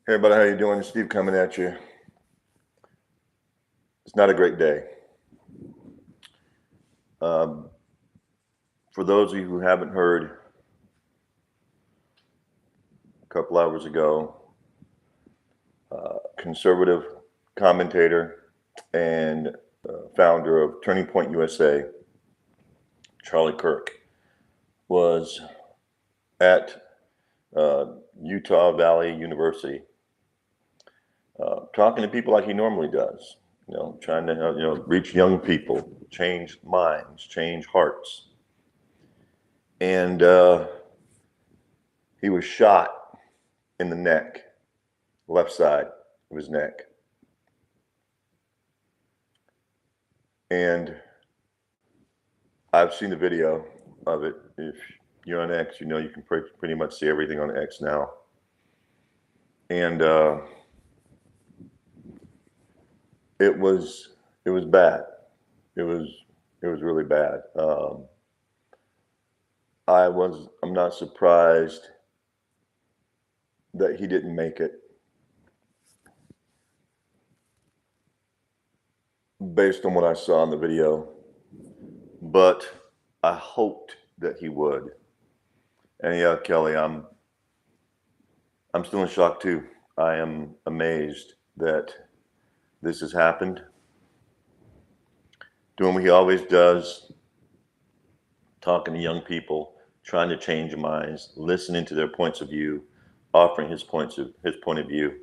Hey everybody, how you doing? Steve coming at you. It's not a great day. For those of you who haven't heard, a couple hours ago, conservative commentator and founder of Turning Point USA, Charlie Kirk, was at Utah Valley University talking to people like he normally does, trying to reach young people, change minds, change hearts. And he was shot in the neck, left side of his neck. And I've seen the video of it. If you're on X, you can pretty much see everything on X now. And it was bad. It was really bad. I'm not surprised that he didn't make it, based on what I saw in the video, but I hoped that he would. And yeah, Kelly, I'm still in shock too. I am amazed that this has happened. Doing what he always does, talking to young people, trying to change minds, listening to their points of view, offering his point of view,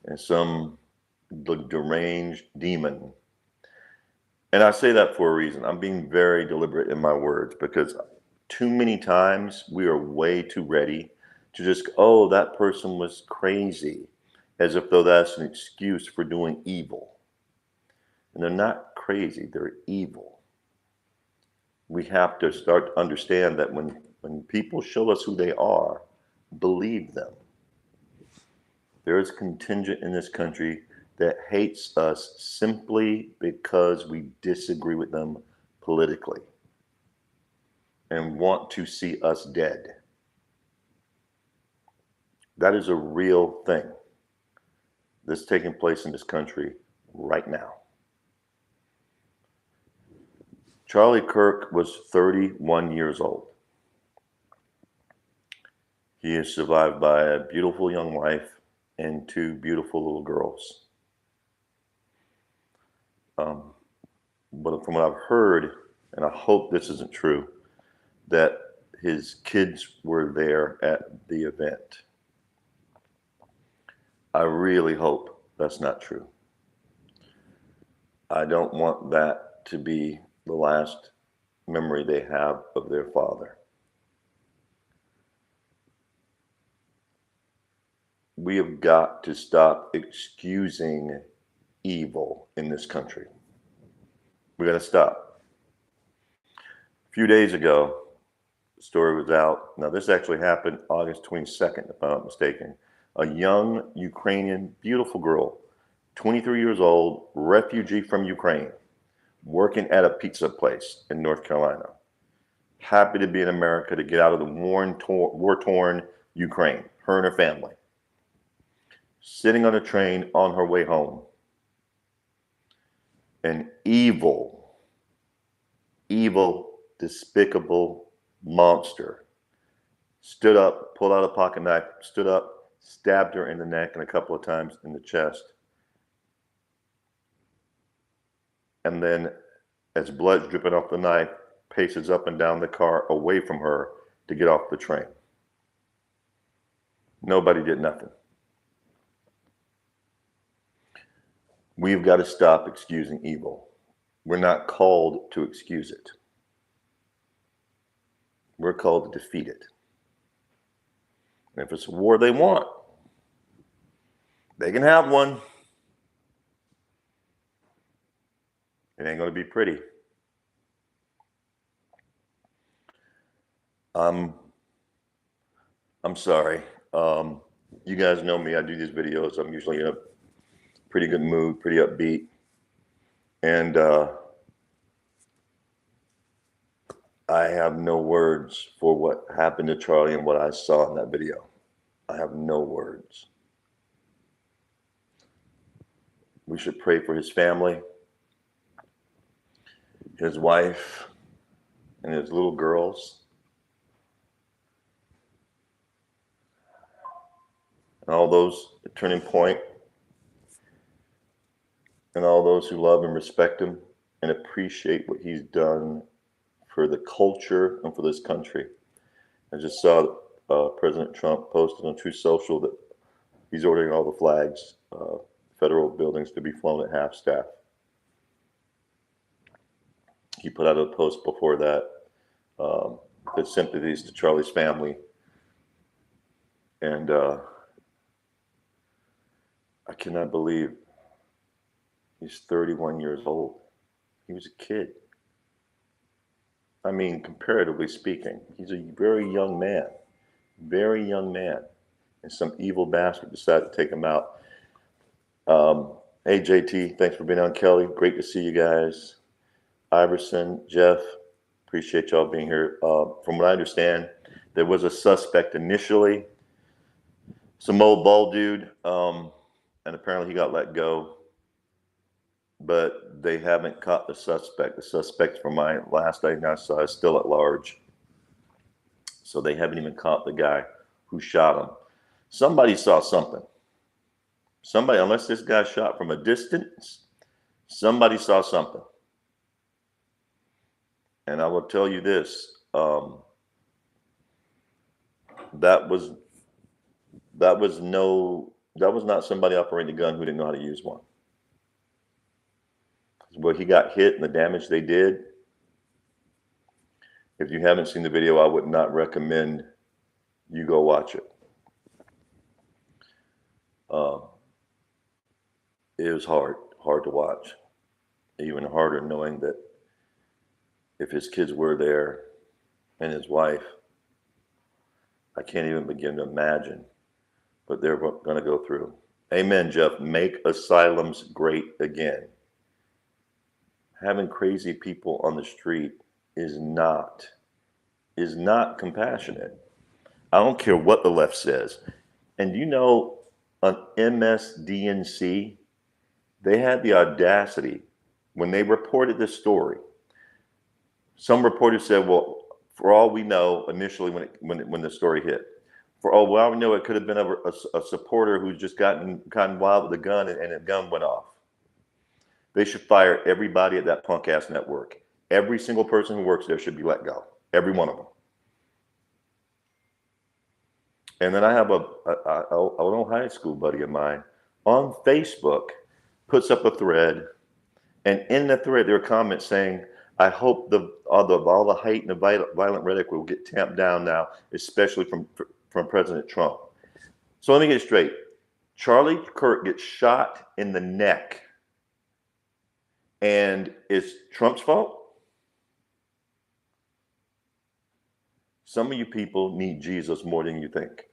and some deranged demon. And I say that for a reason. I'm being very deliberate in my words, because too many times we are way too ready to just, oh, that person was crazy, as if though that's an excuse for doing evil. And they're not crazy, they're evil. We have to start to understand that when people show us who they are, believe them. There is a contingent in this country that hates us simply because we disagree with them politically and want to see us dead. That is a real thing that's taking place in this country right now. Charlie Kirk was 31 years old. He is survived by a beautiful young wife and two beautiful little girls. But from what I've heard, and I hope this isn't true, that his kids were there at the event. I really hope that's not true. I don't want that to be the last memory they have of their father. We have got to stop excusing evil in this country. We got to stop. A few days ago, the story was out. Now, this actually happened August 22nd, if I'm not mistaken. A young Ukrainian, beautiful girl, 23 years old, refugee from Ukraine, working at a pizza place in North Carolina. Happy to be in America, to get out of the war-torn Ukraine, her and her family. Sitting on a train on her way home. An evil, despicable monster stood up, pulled out a pocket knife, stood up, stabbed her in the neck and a couple of times in the chest. And then, as blood's dripping off the knife, paces up and down the car away from her to get off the train. Nobody did nothing. We've got to stop excusing evil. We're not called to excuse it. We're called to defeat it. And if it's a war they want, they can have one. It ain't going to be pretty. I'm sorry. You guys know me. I do these videos. I'm usually in a pretty good mood, pretty upbeat. And I have no words for what happened to Charlie and what I saw in that video. I have no words. We should pray for his family, his wife, and his little girls, and all those at Turning Point, and all those who love and respect him and appreciate what he's done for the culture and for this country. I just saw President Trump posted on Truth Social that he's ordering all the flags, federal buildings, to be flown at half staff. He put out a post before that that sympathies to Charlie's family. And I cannot believe he's 31 years old. He was a kid. I mean, comparatively speaking, he's a very young man. Very young man. And some evil bastard decided to take him out. Hey, JT, thanks for being on. Kelly, great to see you guys. Iverson, Jeff, appreciate y'all being here. From what I understand, there was a suspect initially, some old bald dude, and apparently he got let go, but they haven't caught the suspect. The suspect, from my last I saw, is still at large. So they haven't even caught the guy who shot him. Somebody saw something. Somebody, unless this guy shot from a distance, somebody saw something. And I will tell you this, that was not somebody operating a gun who didn't know how to use one. Where he got hit and the damage they did, if you haven't seen the video, I would not recommend you go watch it. It was hard to watch. Even harder knowing that if his kids were there and his wife, I can't even begin to imagine what they're going to go through. Amen, Jeff. Make asylums great again. Having crazy people on the street is not compassionate. I don't care what the left says. And you know, on MSDNC, they had the audacity when they reported this story. Some reporters said, well, for all we know, initially when the story hit, for all we know, it could have been a supporter who's just gotten wild with a gun and a gun went off. They should fire everybody at that punk ass network. Every single person who works there should be let go. Every one of them. And then I have an old high school buddy of mine on Facebook puts up a thread, and in the thread there are comments saying, I hope all the hate and the violent rhetoric will get tamped down now, especially from President Trump. So let me get it straight. Charlie Kirk gets shot in the neck, and it's Trump's fault? Some of you people need Jesus more than you think.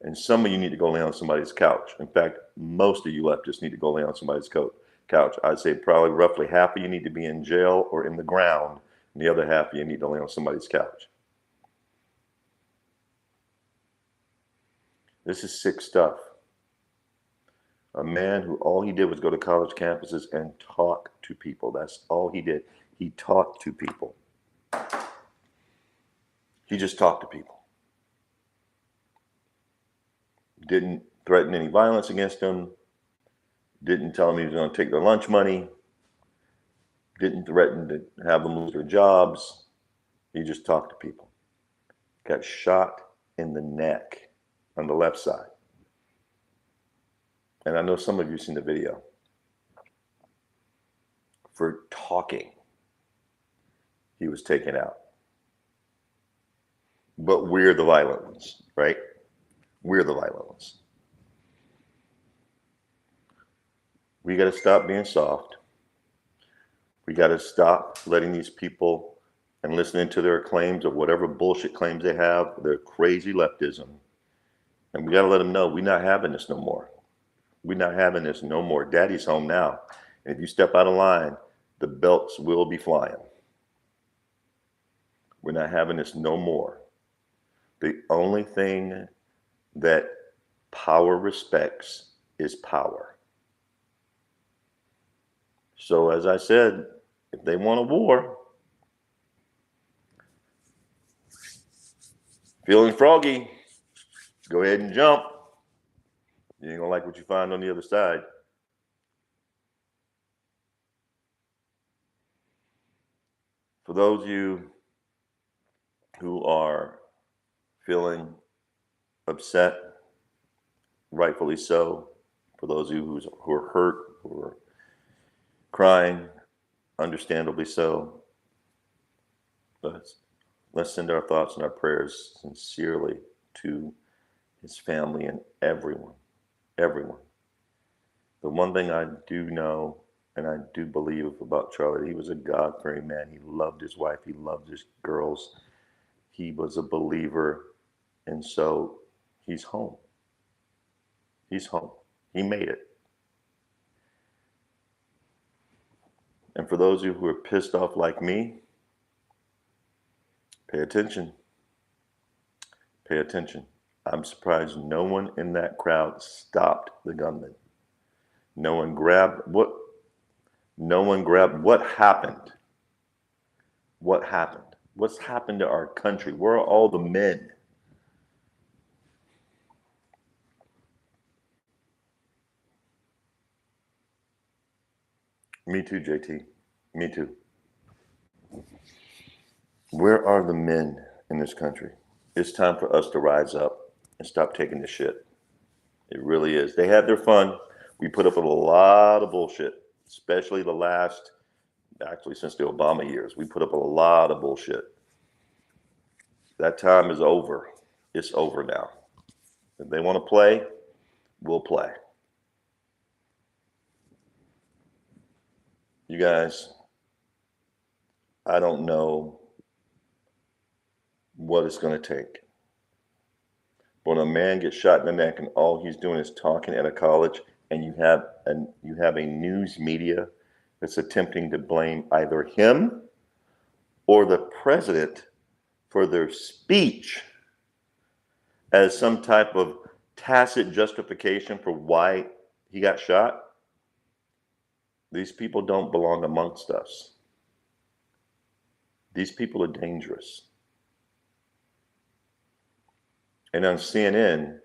And some of you need to go lay on somebody's couch. In fact, most of you leftists need to go lay on somebody's couch. I'd say probably roughly half of you need to be in jail or in the ground, and the other half of you need to lay on somebody's couch. This is sick stuff. A man who all he did was go to college campuses and talk to people. That's all he did. He talked to people. He just talked to people. Didn't threaten any violence against them. Didn't tell them he was going to take their lunch money. Didn't threaten to have them lose their jobs. He just talked to people. Got shot in the neck on the left side. And I know some of you have seen the video. For talking, he was taken out. But we're the violent ones, right? We're the violent ones. We got to stop being soft. We got to stop letting these people and listening to their claims of whatever bullshit claims they have, their crazy leftism. And we got to let them know we're not having this no more. We're not having this no more. Daddy's home now. And if you step out of line, the belts will be flying. We're not having this no more. The only thing that power respects is power. So as I said, if they want a war, feeling froggy, go ahead and jump. You ain't gonna like what you find on the other side. For those of you who are feeling upset, rightfully so. For those of you who are hurt, who are crying, understandably so. But let's send our thoughts and our prayers sincerely to his family and everyone. Everyone. The one thing I do know and I do believe about Charlie, he was a God-fearing man. He loved his wife. He loved his girls. He was a believer. And so he's home. He's home. He made it. And for those of you who are pissed off like me, pay attention. Pay attention. I'm surprised no one in that crowd stopped the gunman. No one grabbed what happened? What happened? What's happened to our country? Where are all the men? Me too, JT. Me too. Where are the men in this country? It's time for us to rise up and stop taking the shit. It really is. They had their fun. We put up with a lot of bullshit, especially since the Obama years. We put up a lot of bullshit. That time is over. It's over now. If they want to play, we'll play. You guys, I don't know what it's going to take. When a man gets shot in the neck and all he's doing is talking at a college, and you have a news media that's attempting to blame either him or the president for their speech as some type of tacit justification for why he got shot, these people don't belong amongst us. These people are dangerous. And on CNN,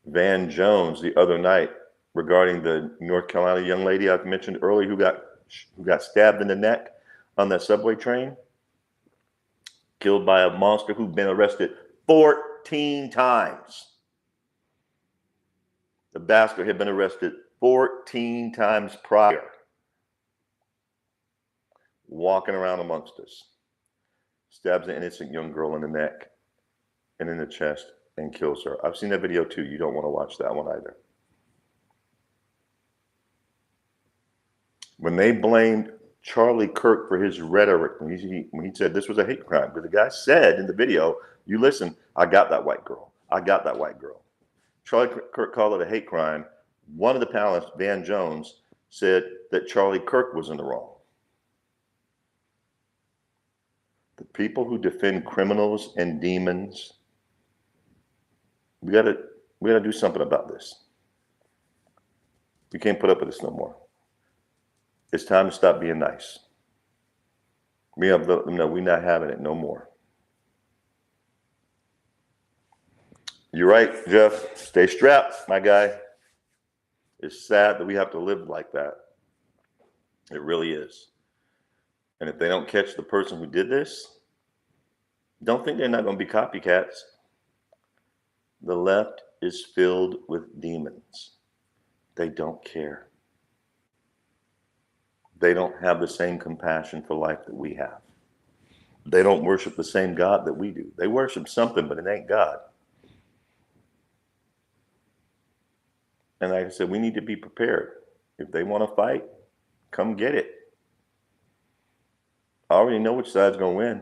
Van Jones the other night, regarding the North Carolina young lady I've mentioned earlier who got stabbed in the neck on that subway train, killed by a monster who'd been arrested 14 times. The bastard had been arrested 14 times prior, walking around amongst us. Stabs an innocent young girl in the neck and in the chest and kills her. I've seen that video too. You don't want to watch that one either. When they blamed Charlie Kirk for his rhetoric, when he said this was a hate crime, but the guy said in the video, you listen, I got that white girl. I got that white girl. Charlie Kirk called it a hate crime. One of the panelists, Van Jones, said that Charlie Kirk was in the wrong. The people who defend criminals and demons, we gotta do something about this. We can't put up with this no more. It's time to stop being nice. We have to let them know we're not having it no more. You're right, Jeff. Stay strapped, my guy. It's sad that we have to live like that. It really is. And if they don't catch the person who did this, don't think they're not going to be copycats. The left is filled with demons. They don't care. They don't have the same compassion for life that we have. They don't worship the same God that we do. They worship something, but it ain't God. And like I said, we need to be prepared. If they want to fight, come get it. I already know which side's going to win.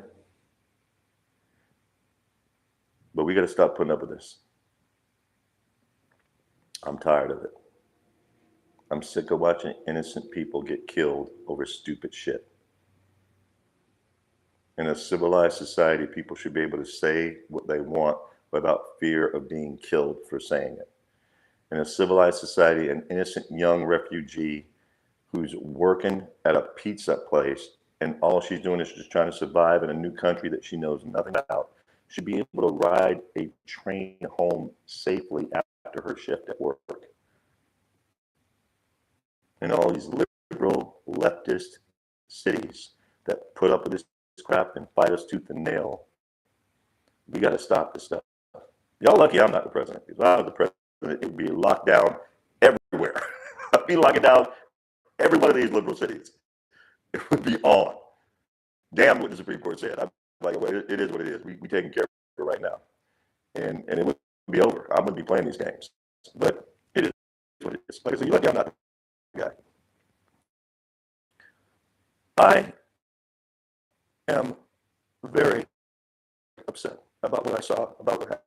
But we got to stop putting up with this. I'm tired of it. I'm sick of watching innocent people get killed over stupid shit. In a civilized society, people should be able to say what they want without fear of being killed for saying it. In a civilized society, an innocent young refugee who's working at a pizza place and all she's doing is just trying to survive in a new country that she knows nothing about should be able to ride a train home safely after her shift at work. And all these liberal leftist cities that put up with this crap and fight us tooth and nail, we got to stop this stuff. Y'all lucky I'm not the president. If I was the president, it would be locked down everywhere. I'd be locking down every one of these liberal cities. It would be on. Damn what the Supreme Court said. I'm like, well, it is what it is. We taking care of it right now. And it would be over. I'm going to be playing these games. But it is what it is. Like I said, you're lucky I'm not the guy. I am very upset about what I saw, about what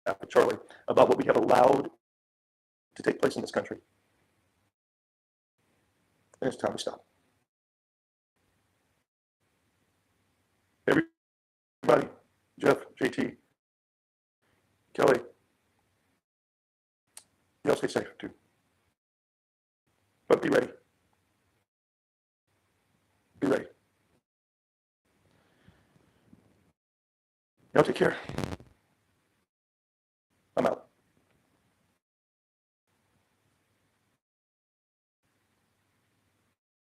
happened with Charlie, about what we have allowed to take place in this country. And it's time to stop. Everybody, Jeff, JT, Kelly, y'all stay safe too. But be ready. Be ready. Y'all take care.